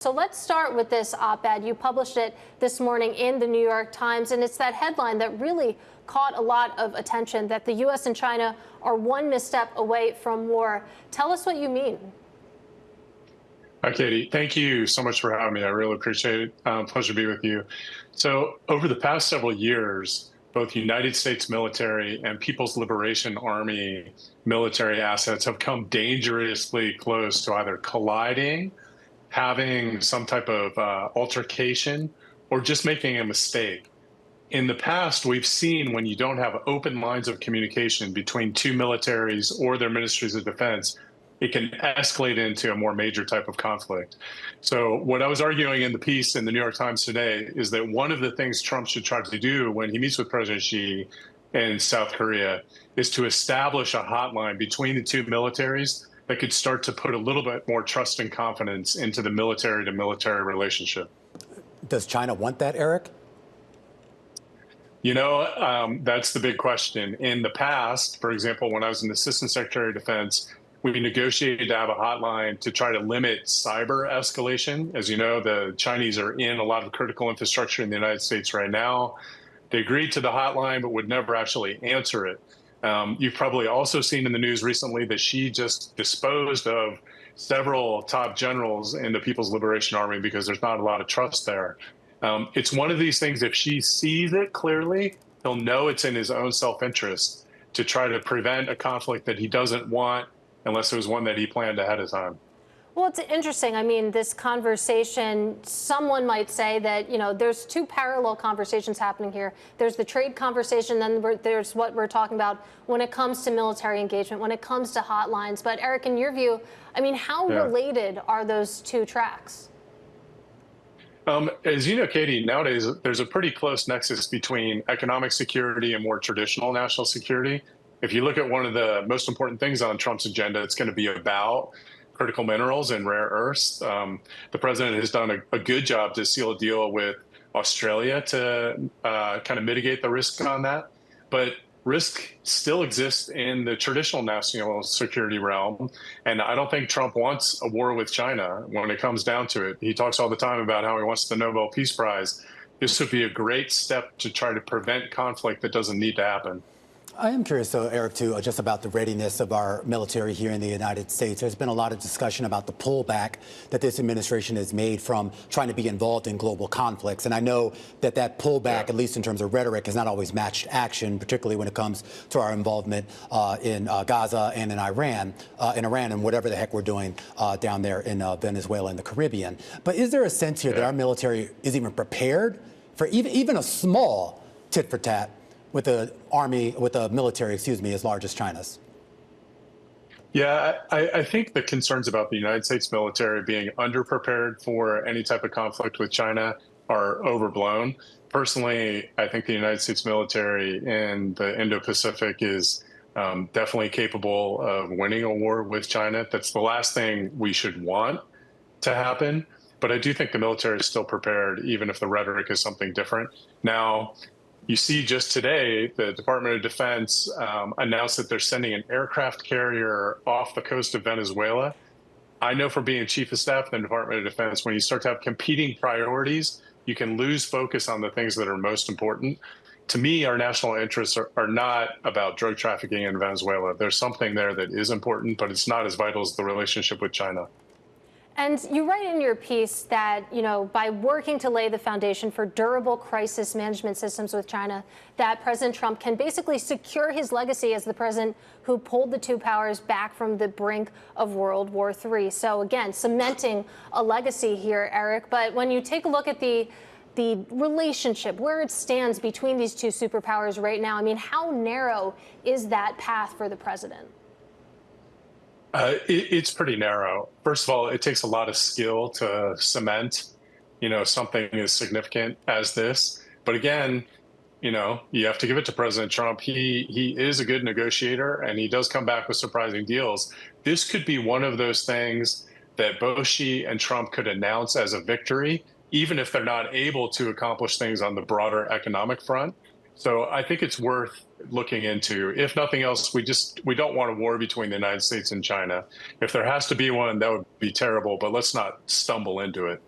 So let's start with this op-ed. You published it this morning in the New York Times, and it's that headline that really caught a lot of attention, that the U.S. and China are one misstep away from war. Tell us what you mean. Hi, Katie. Thank you so much for having me. I really appreciate it. Pleasure to be with you. So over the past several years, both United States military and People's Liberation Army military assets have come dangerously close to either colliding, having some type of altercation, or just making a mistake. In the past, we've seen when you don't have open lines of communication between two militaries or their ministries of defense, it can escalate into a more major type of conflict. So what I was arguing in the piece in the New York Times today is that one of the things Trump should try to do when he meets with President Xi in South Korea is to establish a hotline between the two militaries that could start to put a little bit more trust and confidence into the military to military relationship. Does China want that, Eric? You know, that's the big question. In the past, for example, when I was an assistant secretary of defense, we negotiated to have a hotline to try to limit cyber escalation. As you know, the Chinese are in a lot of critical infrastructure in the United States right now. They agreed to the hotline, but would never actually answer it. You've probably also seen in the news recently that Xi just disposed of several top generals in the People's Liberation Army because there's not a lot of trust there. It's one of these things, if Xi sees it clearly, he'll know it's in his own self-interest to try to prevent a conflict that he doesn't want unless it was one that he planned ahead of time. Well, it's interesting. I mean, this conversation, someone might say that, you know, there's two parallel conversations happening here. There's the trade conversation, then there's what we're talking about when it comes to military engagement, when it comes to hotlines. But Eric, in your view, I mean, how related are those two tracks? As you know, Katie, nowadays there's a pretty close nexus between economic security and more traditional national security. If you look at one of the most important things on Trump's agenda, it's going to be about critical minerals and rare earths. The president has done a good job to seal a deal with Australia to kind of mitigate the risk on that. But risk still exists in the traditional national security realm. And I don't think Trump wants a war with China when it comes down to it. He talks all the time about how he wants the Nobel Peace Prize. This would be a great step to try to prevent conflict that doesn't need to happen. I am curious, though, Eric, too, just about the readiness of our military here in the United States. There's been a lot of discussion about the pullback that this administration has made from trying to be involved in global conflicts. And I know that that pullback, at least in terms of rhetoric, has not always matched action, particularly when it comes to our involvement in Gaza and in Iran, and whatever the heck we're doing down there in Venezuela and the Caribbean. But is there a sense here that our military is even prepared for even a small tit for tat with a military, as large as China's? Yeah, I think the concerns about the United States military being underprepared for any type of conflict with China are overblown. Personally, I think the United States military in the Indo-Pacific is definitely capable of winning a war with China. That's the last thing we should want to happen. But I do think the military is still prepared, even if the rhetoric is something different. Now, you see just today, the Department of Defense announced that they're sending an aircraft carrier off the coast of Venezuela. I know from being chief of staff in the Department of Defense, when you start to have competing priorities, you can lose focus on the things that are most important. To me, our national interests are not about drug trafficking in Venezuela. There's something there that is important, but it's not as vital as the relationship with China. And you write in your piece that, you know, by working to lay the foundation for durable crisis management systems with China, that President Trump can basically secure his legacy as the president who pulled the two powers back from the brink of World War III. So again, cementing a legacy here, Eric. But when you take a look at the relationship, where it stands between these two superpowers right now, I mean, how narrow is that path for the president? It's pretty narrow. First of all, it takes a lot of skill to cement, something as significant as this. But again, you have to give it to President Trump. He is a good negotiator, and he does come back with surprising deals. This could be one of those things that both Xi and Trump could announce as a victory, even if they're not able to accomplish things on the broader economic front. So I think it's worth looking into. If nothing else, we don't want a war between the United States and China. If there has to be one, that would be terrible, but let's not stumble into it.